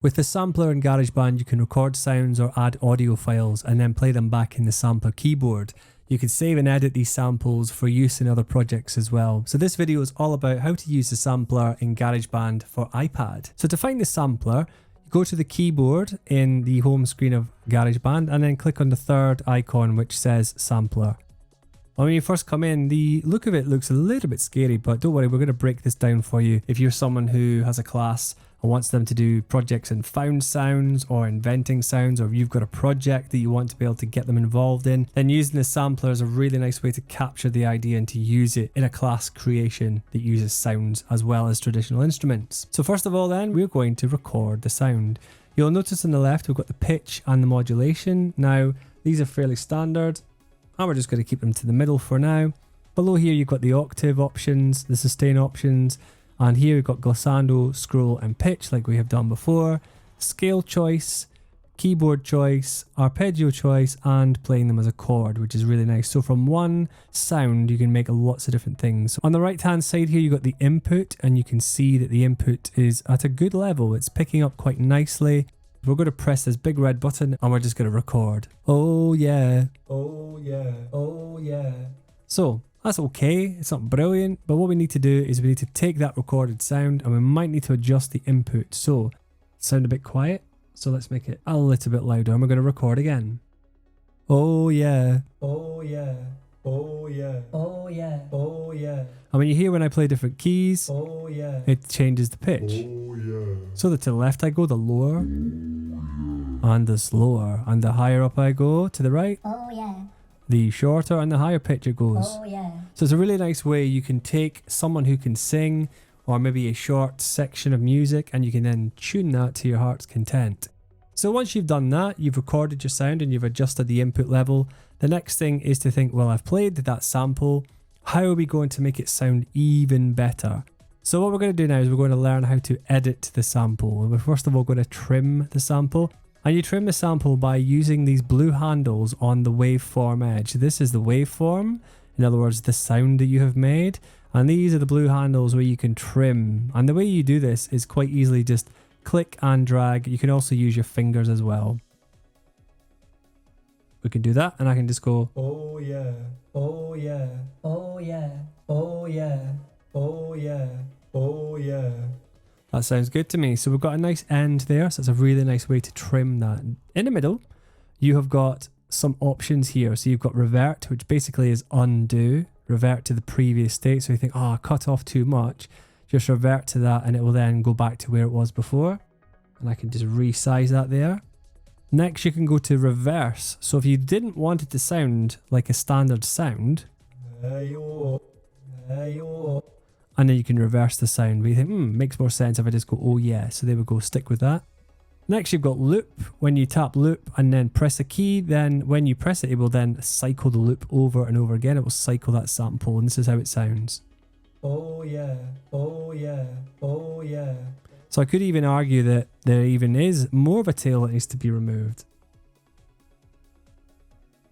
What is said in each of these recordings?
With the sampler in Garageband, you can record sounds or add audio files and then play them back in the sampler keyboard. You can save and edit these samples for use in other projects as well. So this video is all about how to use the sampler in Garageband for iPad. So to find the sampler, go to the keyboard in the home screen of Garageband and then click on the third icon which says sampler. When you first come in, the look of it looks a little bit scary, but don't worry, we're going to break this down for you. If you're someone who has a class and wants them to do projects in found sounds or inventing sounds, or you've got a project that you want to be able to get them involved in, then using the sampler is a really nice way to capture the idea and to use it in a class creation that uses sounds as well as traditional instruments. So first of all then, we're going to record the sound. You'll notice on the left we've got the pitch and the modulation. Now these are fairly standard, and we're just going to keep them to the middle for now. Below here you've got the octave options, the sustain options, and here we've got glissando, scroll and pitch like we have done before, scale choice, keyboard choice, arpeggio choice, and playing them as a chord, which is really nice. So from one sound you can make lots of different things. On the right hand side here you've got the input, and you can see that the input is at a good level. It's picking up quite nicely. We're going to press this big red button and we're just going to record. Oh yeah. Oh yeah. Oh yeah. So that's okay. It's not brilliant, but what we need to do is we need to take that recorded sound and we might need to adjust the input. So sound a bit quiet. So let's make it a little bit louder and we're going to record again. Oh yeah. Oh yeah. Oh yeah. Oh yeah. Oh yeah. And when you hear when I play different keys, oh yeah, it changes the pitch. Oh yeah. So that to the left I go, the lower, and the slower, and the higher up I go to the right. Oh yeah. The shorter and the higher pitch it goes. Oh yeah. So it's a really nice way you can take someone who can sing, or maybe a short section of music, and you can then tune that to your heart's content. So once you've done that, you've recorded your sound and you've adjusted the input level. The next thing is to think, well, I've played that sample. How are we going to make it sound even better? So what we're going to do now is we're going to learn how to edit the sample. We're first of all going to trim the sample. And you trim the sample by using these blue handles on the waveform edge. This is the waveform, in other words, the sound that you have made. And these are the blue handles where you can trim. And the way you do this is quite easily just click and drag. You can also use your fingers as well. We can do that and I can just go, oh yeah, oh yeah, oh yeah, oh yeah, oh yeah, oh yeah. That sounds good to me. So we've got a nice end there. So it's a really nice way to trim that. In the middle, you have got some options here. So you've got revert, which basically is undo, revert to the previous state. So you think, oh, I cut off too much. Just revert to that and it will then go back to where it was before. And I can just resize that there. Next, you can go to reverse. So if you didn't want it to sound like a standard sound, and then you can reverse the sound. But you think, makes more sense if I just go, oh yeah. So there we go, stick with that. Next, you've got loop. When you tap loop and then press a key, then when you press it, it will then cycle the loop over and over again. It will cycle that sample, and this is how it sounds. Oh yeah, oh yeah, oh yeah. So I could even argue that there even is more of a tail that needs to be removed.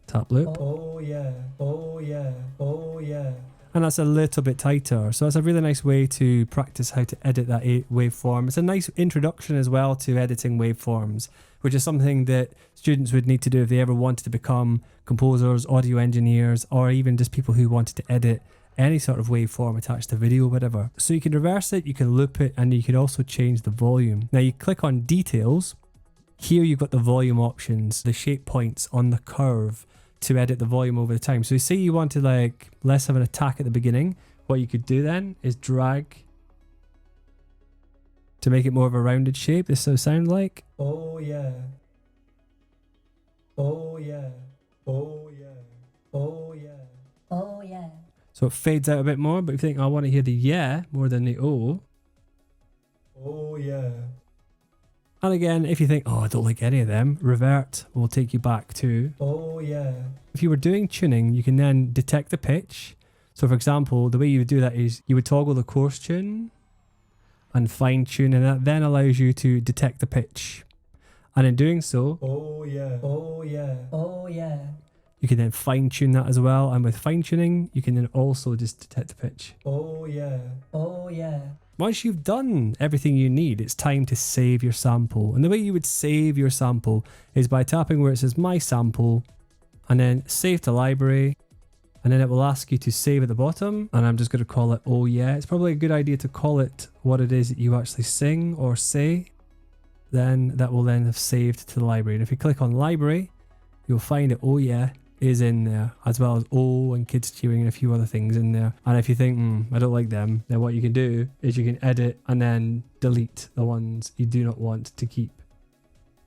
Tap loop. Oh yeah, oh yeah, oh yeah. And that's a little bit tighter. So that's a really nice way to practice how to edit that waveform. It's a nice introduction as well to editing waveforms, which is something that students would need to do if they ever wanted to become composers, audio engineers, or even just people who wanted to edit any sort of waveform attached to video, whatever. So you can reverse it, you can loop it, and you can also change the volume. Now you click on details. Here you've got the volume options, the shape points on the curve to edit the volume over the time. So you say you wanted like less of an attack at the beginning. What you could do then is drag to make it more of a rounded shape. This will sound like, oh yeah, oh yeah, oh yeah, oh yeah, oh yeah. So it fades out a bit more, but if you think, I want to hear the yeah more than the oh. Oh yeah. And again, if you think, oh, I don't like any of them, revert will take you back to, oh yeah. If you were doing tuning, you can then detect the pitch. So for example, the way you would do that is you would toggle the coarse tune and fine tune, and that then allows you to detect the pitch. And in doing so, oh yeah, oh yeah, oh yeah. You can then fine tune that as well. And with fine tuning, you can then also just detect the pitch. Oh yeah, oh yeah. once you've done everything you need, it's time to save your sample. And the way you would save your sample is by tapping where it says My Sample and then Save to Library. And then it will ask you to save at the bottom. And I'm just going to call it Oh Yeah. It's probably a good idea to call it what it is that you actually sing or say. Then that will then have saved to the library. And if you click on Library, you'll find that Oh Yeah is in there, as well as Oh and Kids Cheering and a few other things in there. And if you think, I don't like them, then what you can do is you can edit and then delete the ones you do not want to keep.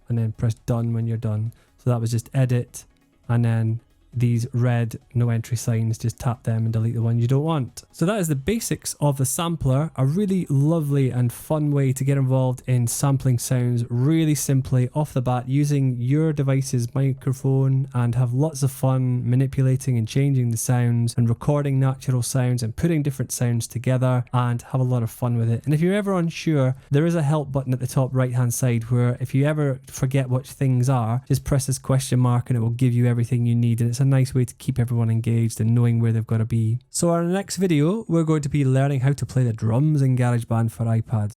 And then press done when you're done. So that was just edit, and then these red no entry signs, just tap them and delete the one you don't want. So that is the basics of the sampler, a really lovely and fun way to get involved in sampling sounds really simply off the bat using your device's microphone, and have lots of fun manipulating and changing the sounds and recording natural sounds and putting different sounds together, and have a lot of fun with it. And if you're ever unsure, there is a help button at the top right hand side where if you ever forget which things are, just press this question mark and it will give you everything you need, and it's a nice way to keep everyone engaged and knowing where they've got to be. So our next video, we're going to be learning how to play the drums in Garageband for iPad.